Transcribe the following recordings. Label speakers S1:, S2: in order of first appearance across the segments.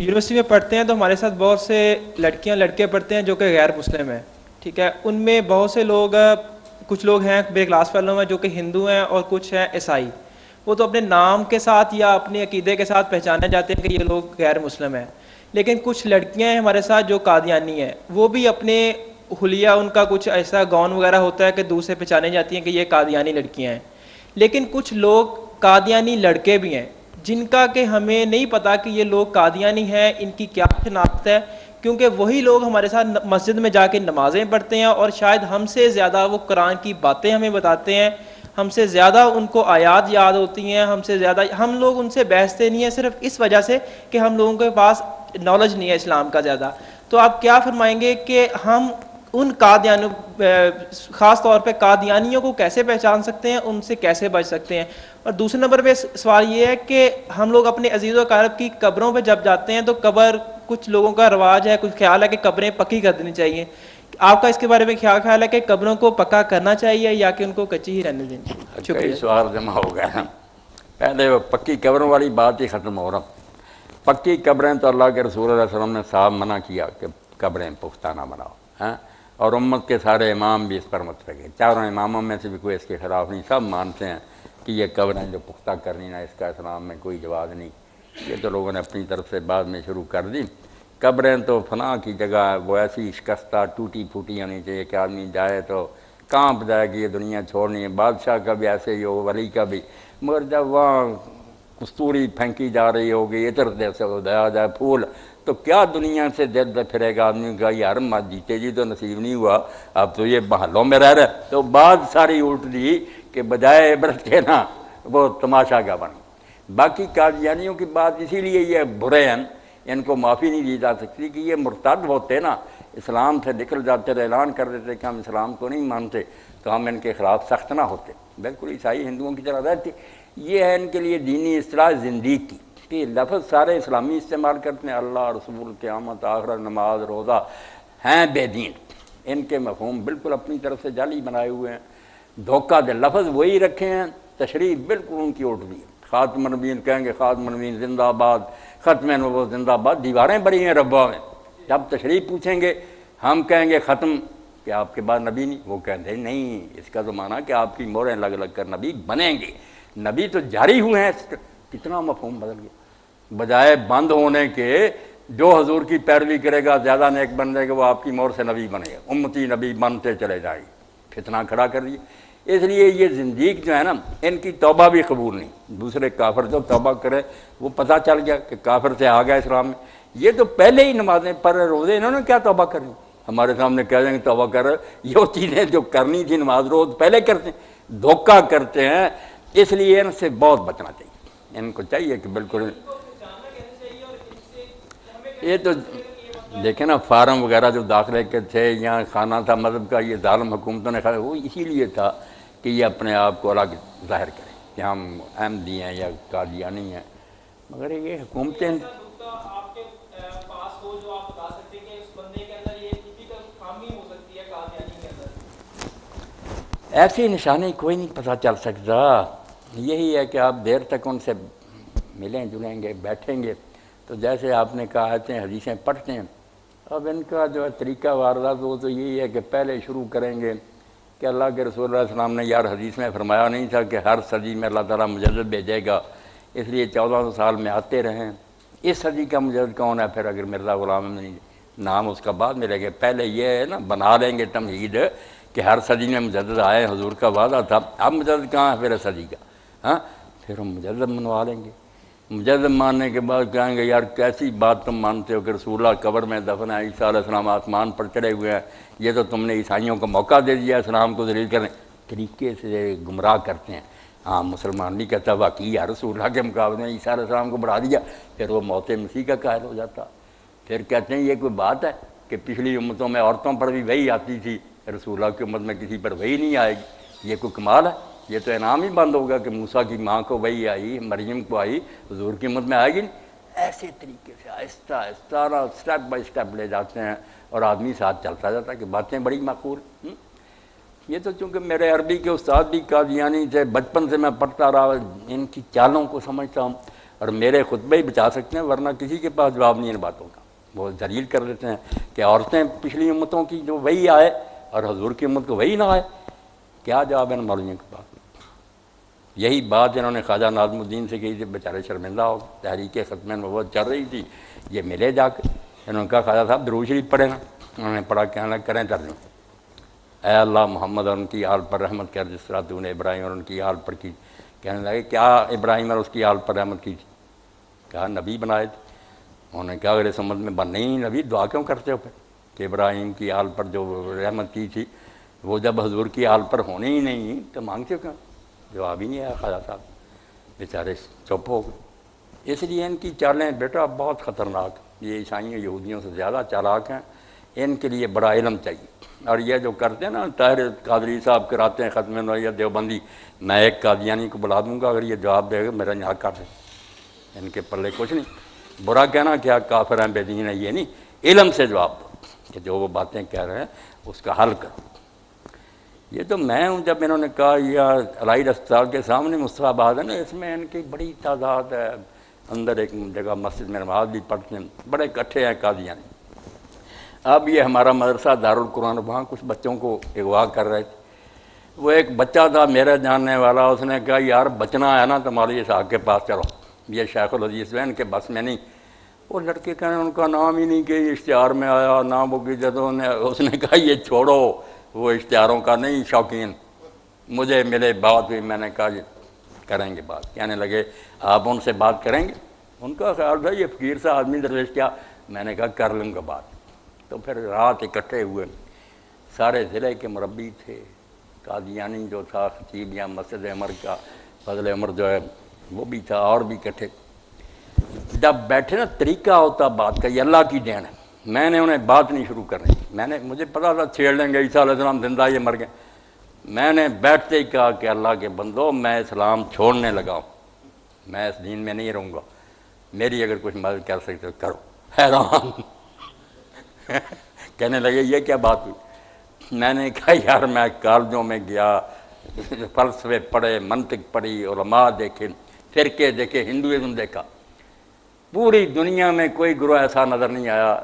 S1: University میں پڑھتے ہیں تو ہمارے ساتھ بہت سے لڑکیاں لڑکے پڑھتے ہیں جو کہ غیر مسلم ہیں، ٹھیک ہے. ان میں بہت سے لوگ، کچھ لوگ ہیں میرے کلاس فیلو میں جو کہ ہندو ہیں اور کچھ ہیں عیسائی. وہ تو اپنے نام کے ساتھ یا اپنے عقیدے کے ساتھ پہچانے جاتے ہیں کہ یہ لوگ غیر مسلم ہیں. لیکن کچھ لڑکیاں ہیں ہمارے ساتھ جو قادیانی ہیں، وہ بھی اپنے حلیہ ان کا کچھ ایسا گاؤن وغیرہ ہوتا ہے کہ دوسرے پہچانے جاتی ہیں کہ یہ قادیانی لڑکیاں ہیں. لیکن کچھ لوگ قادیانی لڑکے بھی ہیں جن کا کہ ہمیں نہیں پتہ کہ یہ لوگ قادیانی ہیں، ان کی کیا شناخت ہے، کیونکہ وہی لوگ ہمارے ساتھ مسجد میں جا کے نمازیں پڑھتے ہیں اور شاید ہم سے زیادہ وہ قرآن کی باتیں ہمیں بتاتے ہیں، ہم سے زیادہ ان کو آیات یاد ہوتی ہیں، ہم سے زیادہ ہم لوگ ان سے بحثتے نہیں ہیں صرف اس وجہ سے کہ ہم لوگوں کے پاس نالج نہیں ہے اسلام کا زیادہ. تو آپ کیا فرمائیں گے کہ ہم ان قادیانوں، خاص طور پہ قادیانیوں کو کیسے پہچان سکتے ہیں، ان سے کیسے بچ سکتے ہیں؟ اور دوسرے نمبر پہ سوال یہ ہے کہ ہم لوگ اپنے عزیز و اقارب کی قبروں پہ جب جاتے ہیں تو قبر، کچھ لوگوں کا رواج ہے، کچھ خیال ہے کہ قبریں پکی کر دینی چاہیے. آپ کا اس کے بارے میں کیا خیال ہے کہ قبروں کو پکا کرنا چاہیے یا کہ ان کو کچی ہی رہنے دینی چاہیے؟
S2: کئی
S1: شکریہ.
S2: سوال جمع ہو گئے ہیں. پہلے وہ پکی قبروں والی بات ہی ختم ہو رہا. پکی قبریں تو اللہ کے رسول علیہ وسلم نے صاحب منع کیا کہ قبریں پختہ نہ بناؤ، ہاں، اور امت کے سارے امام بھی اس پر متفق ہیں. چاروں اماموں میں سے بھی کوئی اس کے خلاف نہیں، سب مانتے ہیں کہ یہ قبریں جو پختہ کرنی نہ، اس کا اسلام میں کوئی جواز نہیں. یہ تو لوگوں نے اپنی طرف سے بعد میں شروع کر دی. قبریں تو فنا کی جگہ وہ ایسی شکستہ ٹوٹی پھوٹی ہونی چاہیے کہ آدمی جائے تو کانپ جائے کہ یہ دنیا چھوڑنی ہے. بادشاہ کا بھی ایسے ہی ہو، ولی کا بھی. مگر جب وہاں کستوری پھینکی جا رہی ہوگی، ادھر جیسے اڑایا جائے پھول، تو کیا دنیا سے دل پھرے گا آدمی کا، یار مت جیتے جی تو نصیب نہیں ہوا، اب تو یہ محلوں میں رہ رہے. تو بات ساری الٹ دی کہ بجائے عبرت کے نا وہ تماشا کا بن. باقی قادیانیوں کی بات اسی لیے یہ برے ہیں، ان کو معافی نہیں دی جا سکتی کہ یہ مرتد ہوتے نا، اسلام سے نکل جاتے، اعلان کر دیتے کہ ہم اسلام کو نہیں مانتے، تو ہم ان کے خلاف سخت نہ ہوتے. بالکل عیسائی ہندوؤں کی طرح رہتے. یہ ہے ان کے لیے دینی اصطلاح زندیق کی کہ لفظ سارے اسلامی استعمال کرتے ہیں، اللہ، رسول، قیامت، آخرت، نماز، روزہ، ہیں بے دین. ان کے مفہوم بالکل اپنی طرف سے جعلی بنائے ہوئے ہیں. دھوکہ دے لفظ وہی رکھے ہیں، تشریح بالکل ان کی اٹھ دی. خاتم النبیین کہیں گے خاتم النبیین زندہ آباد، ختم نبوت زندہ آباد، دیواریں بڑی ہیں ربا میں. جب تشریح پوچھیں گے ہم کہیں گے ختم، کہ آپ کے بعد نبی نہیں. وہ کہتے ہیں نہیں، اس کا تو معنی کہ آپ کی موریں لگ لگ کر نبی بنیں گے. نبی تو جاری ہوئے ہیں. کتنا مفہوم بدل گیا. بجائے بند ہونے کے جو حضور کی پیروی کرے گا زیادہ نیک بن جائے گا، وہ آپ کی مور سے نبی بنے گا، امتی نبی بنتے چلے جائے گی. فتنہ کھڑا کر دیے. اس لیے یہ زندیق جو ہے نا، ان کی توبہ بھی قبول نہیں. دوسرے کافر جو توبہ کرے وہ پتہ چل گیا کہ کافر سے آ گیا اسلام میں. یہ تو پہلے ہی نمازیں پڑھ رہے، روزے، انہوں نے کیا توبہ کرنی؟ ہمارے سامنے کہہ دیں کہ توبہ کر رہے. یہ چیزیں جو کرنی تھی نماز روز پہلے کرتے ہیں، دھوکہ کرتے ہیں. اس لیے ان سے بہت بچنا چاہیے. ان کو چاہیے کہ بالکل یہ تو دیکھیں نا، فارم وغیرہ جو داخلے کے تھے یا خانہ تھا مذہب کا، یہ ظالم حکومتوں نے کھایا، وہ اسی لیے تھا کہ یہ اپنے آپ کو الگ ظاہر کریں کہ ہم احمدی ہیں یا قادیانی ہیں. مگر یہ حکومتیں ایسی نشانی کوئی نہیں پتہ چل سکتا. یہی ہے کہ آپ دیر تک ان سے ملیں جلیں گے، بیٹھیں گے. تو جیسے آپ نے کہا آتے ہیں، حدیثیں پڑھتے ہیں. اب ان کا جو ہے طریقہ واردات وہ تو یہی ہے کہ پہلے شروع کریں گے کہ اللہ کے رسول اللہ علیہ السلام نے یار حدیث میں فرمایا نہیں تھا کہ ہر صدی میں اللہ تعالیٰ مجدد بھیجے گا، اس لیے 1400 سال میں آتے رہیں. اس صدی کا مجدد کون ہے پھر؟ اگر مرزا غلام احمد نام اس کا بعد ملے گا. پہلے یہ ہے نا، بنا لیں گے تمہید کہ ہر صدی میں مجدد آئے، حضور کا وعدہ تھا. اب مجدد کہاں ہے پھر صدی کا؟ ہاں، پھر ہم مجدد منوا لیں گے. مجدد ماننے کے بعد کہیں گے یار کیسی بات تم مانتے ہو کہ رسول اللہ قبر میں دفن ہے، عیسیٰ علیہ السلام آسمان پر چڑھے ہوئے ہیں، یہ تو تم نے عیسائیوں کو موقع دے دیا اسلام کو ذلیل کرنے. طریقے سے گمراہ کرتے ہیں. ہاں، مسلمان نہیں کہتا واقعی یا رسول اللہ کے مقابلے میں عیسیٰ علیہ السلام کو بڑھا دیا، پھر وہ موت مسیح کا قائل ہو جاتا. پھر کہتے ہیں یہ کوئی بات ہے کہ پچھلی امتوں میں عورتوں پر بھی وہی آتی تھی، رسول اللہ کی امت میں کسی پر وہی نہیں آئے گی. یہ کوئی کمال ہے؟ یہ تو انعام ہی بند ہوگا کہ موسیٰ کی ماں کو وہی آئی، مریم کو آئی، حضور کی امت میں آئے گی نہیں. ایسے طریقے سے آہستہ آہستہ اسٹیپ بائی اسٹیپ لے جاتے ہیں اور آدمی ساتھ چلتا جاتا ہے کہ باتیں بڑی معقول. یہ تو چونکہ میرے عربی کے استاد بھی قادیانی تھے، بچپن سے میں پڑھتا رہا، ان کی چالوں کو سمجھتا ہوں. اور میرے خطبے ہی بچا سکتے ہیں، ورنہ کسی کے پاس جواب نہیں ہے ان باتوں کا۔ وہ ذلیل کر دیتے ہیں کہ عورتیں پچھلی امتوں کی جو وہی آئے اور حضور کی امت کو وہی نہ آئے، کیا جواب ہے ان مولویوں کے پاس؟ یہی بات انہوں نے خواجہ ناظم الدین سے کہی تھی، بیچارے شرمندہ ہو، تحریک ختم نبوت چل رہی تھی، یہ ملے جا کے، انہوں نے کہا خواجہ صاحب درود شریف پڑھیں نا، انہوں نے پڑھا، کہنے لگا کریں ترجمہ، اے اللہ محمد اور ان کی آل پر رحمت کر جس طرح تو نے ابراہیم اور ان کی آل پر کی۔ کہنے لگے کیا ابراہیم اور اس کی آل پر رحمت کی تھی؟ کہا نبی بنائے تھے۔ انہوں نے کہا اگر اس امت میں بن نہیں نبی، دعا کیوں کرتے ہو پھر کہ ابراہیم کی آل پر جو رحمت کی تھی وہ جب حضور کی آل پر ہونی ہی نہیں تو مانگتے کیوں؟ جواب ہی نہیں آیا خواجہ صاحب، بیچارے چپ ہو گئے۔ اس لیے ان کی چالیں بیٹا بہت خطرناک، یہ عیسائیوں یہودیوں سے زیادہ چالاک ہیں، ان کے لیے بڑا علم چاہیے۔ اور یہ جو کرتے ہیں نا، طاہر قادری صاحب کراتے ہیں ختم نبوت دیوبندی، میں ایک قادیانی کو بلا دوں گا اگر یہ جواب دے گا میرا یہاں کر دیں، ان کے پلے کچھ نہیں۔ برا کہنا کیا کافر ہیں بے دین ہیں، یہ نہیں، علم سے جواب دو کہ جو وہ باتیں کہہ رہے ہیں اس کا حل کرو۔ یہ تو میں ہوں، جب انہوں نے کہا یہ الہی اسپتال کے سامنے مصطفیٰ آباد ہے نا، اس میں ان کی بڑی تعداد ہے، اندر ایک جگہ مسجد میں نماز بھی پڑھتے ہیں، بڑے اکٹھے ہیں قادیانی۔ اب یہ ہمارا مدرسہ دارالقرآن، وہاں کچھ بچوں کو اغوا کر رہے تھے، وہ ایک بچہ تھا میرے جاننے والا، اس نے کہا یار بچنا ہے نا تو مولوی صاحب کے پاس چلو، یہ شیخ الحدیث ہیں، ان کے بس میں نہیں۔ وہ لڑکے کہنے ان کا نام ہی نہیں کہ اشتہار میں آیا، نام وہ کی جدوں نے، اس نے کہا یہ چھوڑو، وہ اشتہاروں کا نہیں شوقین، مجھے ملے بات ہوئی، میں نے کہا یہ کریں گے بات۔ کہنے لگے آپ ان سے بات کریں گے؟ ان کا خیال تھا یہ فقیر سا آدمی درویش کیا، میں نے کہا کر لوں گا بات۔ تو پھر رات اکٹھے ہوئے، سارے ضلع کے مربی تھے، قادیانی جو تھا خطیب یا مسجد عمر کا فضل عمر جو ہے وہ بھی تھا، اور بھی اکٹھے۔ جب بیٹھے نا طریقہ ہوتا بات کا، یہ اللہ کی دین ہے، میں نے انہیں بات نہیں شروع کرنی، مجھے پتا تھا چھیڑ لیں گے، عیسیٰ علیہ السلام زندہ یہ مر گئے۔ میں نے بیٹھتے ہی کہا کہ اللہ کے بندو میں اسلام چھوڑنے لگا ہوں، میں اس دین میں نہیں رہوں گا، میری اگر کچھ مدد کر سکتے تو کرو۔ حیران کہنے لگے یہ کیا بات ہوئی؟ میں نے کہا یار میں کالجوں میں گیا، فلسفے پڑھے، منطق پڑھی، علماء دیکھے، فرقے دیکھے، ہندوازم دیکھا، پوری دنیا میں کوئی گروہ ایسا نظر نہیں آیا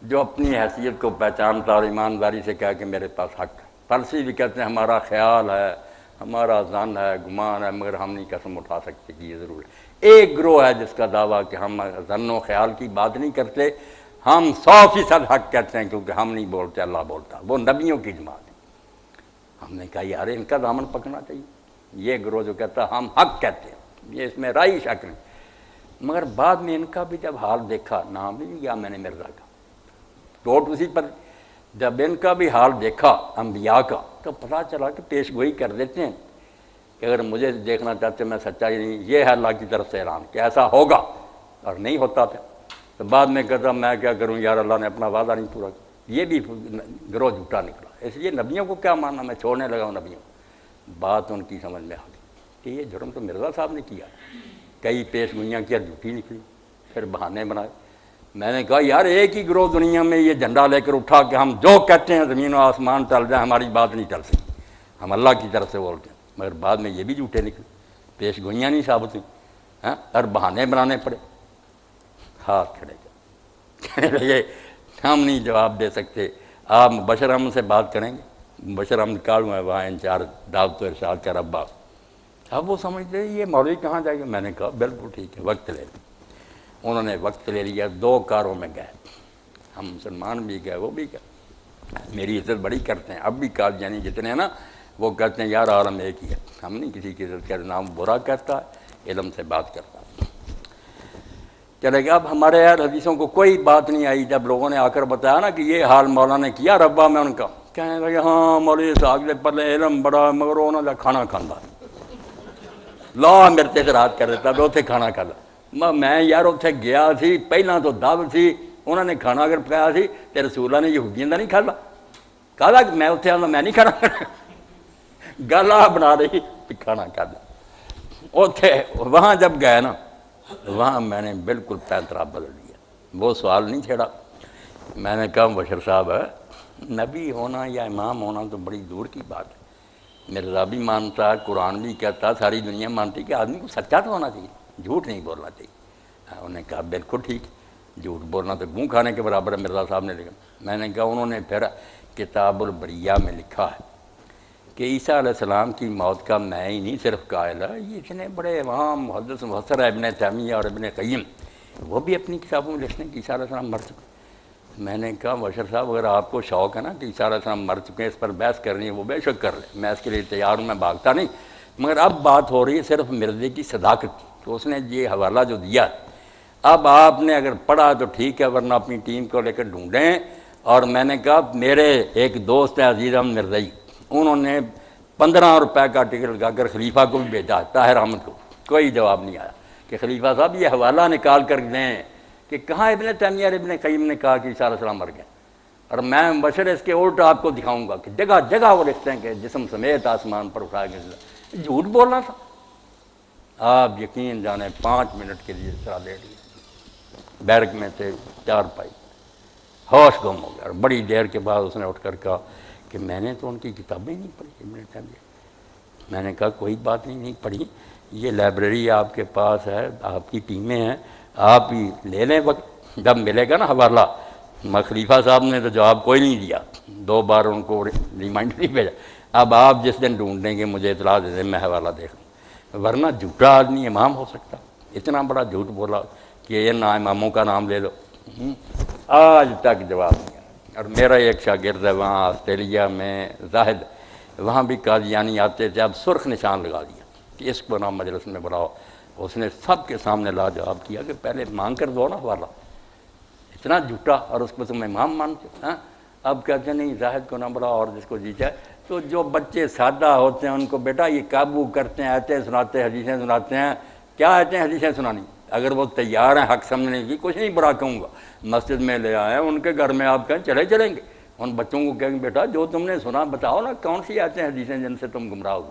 S2: جو اپنی حیثیت کو پہچانتا اور ایمانداری سے کہا کہ میرے پاس حق ہے۔ فلسفی بھی کہتے ہیں ہمارا خیال ہے، ہمارا ظن ہے، گمان ہے، مگر ہم نہیں قسم اٹھا سکتے کہ یہ ضرور ہے۔ ایک گروہ ہے جس کا دعویٰ کہ ہم ظن و خیال کی بات نہیں کرتے، ہم 100% حق کہتے ہیں کیونکہ ہم نہیں بولتے، اللہ بولتا، وہ نبیوں کی جماعت ہے۔ ہم نے کہا یار ان کا دامن پکڑنا چاہیے، یہ گروہ جو کہتا ہے ہم حق کہتے ہیں، یہ اس میں رائی شک نہیں۔ مگر بعد میں ان کا بھی جب حال دیکھا، نام نہیں گیا میں نے مرزا کا، ٹوٹ اسی پر، جب ان کا بھی حال دیکھا انبیاء کا تو پتہ چلا کہ پیش گوئی کر دیتے ہیں کہ اگر مجھے دیکھنا چاہتے میں سچائی نہیں، یہ ہے اللہ کی طرف سے اعلان کہ ایسا ہوگا، اور نہیں ہوتا تھا تو بعد میں کہتا میں کیا کروں یار، اللہ نے اپنا وعدہ نہیں پورا کیا۔ یہ بھی گروہ جھوٹا نکلا، اس لیے نبیوں کو کیا ماننا، میں چھوڑنے لگا ہوں نبیوں کو۔ بات ان کی سمجھ میں آ گئی کہ یہ جرم تو مرزا صاحب نے کیا، کئی پیش گوئیاں کیا، جھوٹی نکلی، پھر بہانے بنائے۔ میں نے کہا یار ایک ہی گروہ دنیا میں یہ جھنڈا لے کر اٹھا کہ ہم جو کہتے ہیں زمین و آسمان ٹل جائیں، ہماری بات نہیں ٹل سکتی، ہم اللہ کی طرف سے بولتے ہیں، مگر بعد میں یہ بھی جھوٹے نکلے، پیش گوئیاں نہیں ثابت ہوئی، اور بہانے بنانے پڑے۔ ہاتھ کھڑے کہنے لگے ہم نہیں جواب دے سکتے، آپ مبشر احمد سے بات کریں گے؟ مبشر احمد کالوں ہے وہاں انچارج دعوت و ارشاد کا ربا۔ اب وہ سمجھتے یہ مولوی کہاں جائے گا؟ میں نے کہا بالکل ٹھیک ہے، وقت لے لیں۔ انہوں نے وقت لے لیا، 2 کاروں میں گئے، ہم مسلمان بھی گئے، وہ بھی گئے، میری عزت بڑی کرتے ہیں اب بھی، قادیانی جتنے ہیں نا وہ کہتے ہیں یار عالم ایک ہی ہے، ہم نہیں کسی کی عزت کرتے، نام برا کہتا ہے، علم سے بات کرتا ہے۔ چلے گا اب ہمارے یار حدیثوں کو کوئی بات نہیں آئی، جب لوگوں نے آ کر بتایا نا کہ یہ حال مولانا نے کیا ربا میں ان کا، کہنے لگے ہاں مولوی صاحب دے پلے علم بڑا مگر انہوں نے کھانا کھانا لا میرے سے رات کر دیتا بھی اتنے کھانا کھانا۔ میں یار اتنے گیا سی، پہلاں تو دعوت سی، انہوں نے کھانا اگر پکایا سی تے رسول اللہ نے یہودیاں دا نہیں کھالا، کہا کہ میں اتنے آنا میں نہیں کھانا، گل آ بنا رہی کھانا کھانا۔ اتنے وہاں جب گئے نا وہاں میں نے بالکل پیترا بدل دیا، وہ سوال نہیں چھیڑا۔ میں نے کہا بشر صاحب ہے نبی ہونا یا امام ہونا تو بڑی دور کی بات ہے، مرزا بھی مانتا ہے، قرآن بھی کہتا ہے، ساری دنیا مانتی کہ آدمی کو سچا تو ہونا چاہیے، جھوٹ نہیں بولنا چاہیے۔ انہوں نے کہا بالکل ٹھیک، جھوٹ بولنا تو گوں کھانے کے برابر ہے مرزا صاحب نے لکھا۔ میں نے کہا انہوں نے پھر کتاب البریہ میں لکھا ہے کہ عیسیٰ علیہ السلام کی موت کا میں ہی نہیں صرف قائل ہے، یہ اتنے بڑے وہاں محدث مفسر ہے ابن تیمیہ اور ابن قیم، وہ بھی اپنی کتابوں میں لکھتے ہیں کہ عیسیٰ علیہ السلام مر چکے۔ میں نے کہا بشر صاحب اگر آپ کو شوق ہے نا کہ عیسیٰ علیہ السلام مر چکے ہیں، اس پر بحث کرنی ہے، وہ بے شک کر لیں، میں اس کے لیے تیار ہوں، میں بھاگتا نہیں، مگر اب بات ہو رہی ہے صرف مرزے کی صداقت کی، تو اس نے یہ حوالہ جو دیا، اب آپ نے اگر پڑھا تو ٹھیک ہے، ورنہ اپنی ٹیم کو لے کر ڈھونڈیں۔ اور میں نے کہا میرے ایک دوست ہیں عزیز احمد مرزائی، انہوں نے 15 روپے کا ٹکٹ لگا کر خلیفہ کو بھی بھیجا، طاہر احمد کو، کوئی جواب نہیں آیا کہ خلیفہ صاحب یہ حوالہ نکال کر دیں کہ کہاں ابن تیمیہ اور ابن قیم نے کہا کہ عیسیٰ علیہ السلام مر گئے۔ اور میں مبشر اس کے الٹ آپ کو دکھاؤں گا کہ جگہ جگہ وہ لکھتے ہیں کہ جسم سمیت آسمان پر اٹھایا گیا، جھوٹ بولنا تھا۔ آپ یقین جانیں 5 منٹ کے لیے اس طرح دے دیے، بیرک میں تھے 4 پائی، ہوش گم ہو گیا، اور بڑی دیر کے بعد اس نے اٹھ کر کہا کہ میں نے تو ان کی کتابیں نہیں پڑھی ابن تیمیہ۔ میں نے کہا کوئی بات نہیں پڑھی، یہ لائبریری آپ کے پاس ہے، آپ کی ٹیمیں ہیں، آپ ہی لے لیں، وقت جب ملے گا نا حوالہ۔ خلیفہ صاحب نے تو جواب کوئی نہیں دیا، 2 بار ان کو ریمائنڈر نہیں بھیجا، اب آپ جس دن ڈھونڈیں گے مجھے اطلاع دے دیں، میں حوالہ دیکھ لوں، ورنہ جھوٹا آدمی امام ہو سکتا، اتنا بڑا جھوٹ بولا کہ یہ نا اماموں کا نام لے لو، آج تک جواب نہیں آیا۔ اور میرا ایک شاگرد ہے وہاں آسٹریلیا میں زاہد، وہاں بھی قادیانی آتے تھے، اب سرخ نشان لگا دیا کہ اس کو نام مجلس میں بلاؤ، اس نے سب کے سامنے لاجواب کیا کہ پہلے مانگ کر دو نا حوالہ، اتنا جھوٹا، اور اس کو تم امام مانتے ہو۔ اب کہتے ہیں نہیں زاہد کو نہ بلاؤ اور جس کو جی جائے۔ تو جو بچے سادہ ہوتے ہیں ان کو بیٹا یہ قابو کرتے ہیں، آیتیں سناتے ہیں، حدیثیں سناتے ہیں، کیا آیتیں حدیثیں سنانی، اگر وہ تیار ہیں حق سمجھنے کی، کچھ نہیں برا کہوں گا، مسجد میں لے آئے ان کے گھر میں آپ کہیں چلیں گے، ان بچوں کو کہیں بیٹا جو تم نے سنا بتاؤ نا، کون سی آیتیں حدیثیں جن سے تم گمراہ ہو،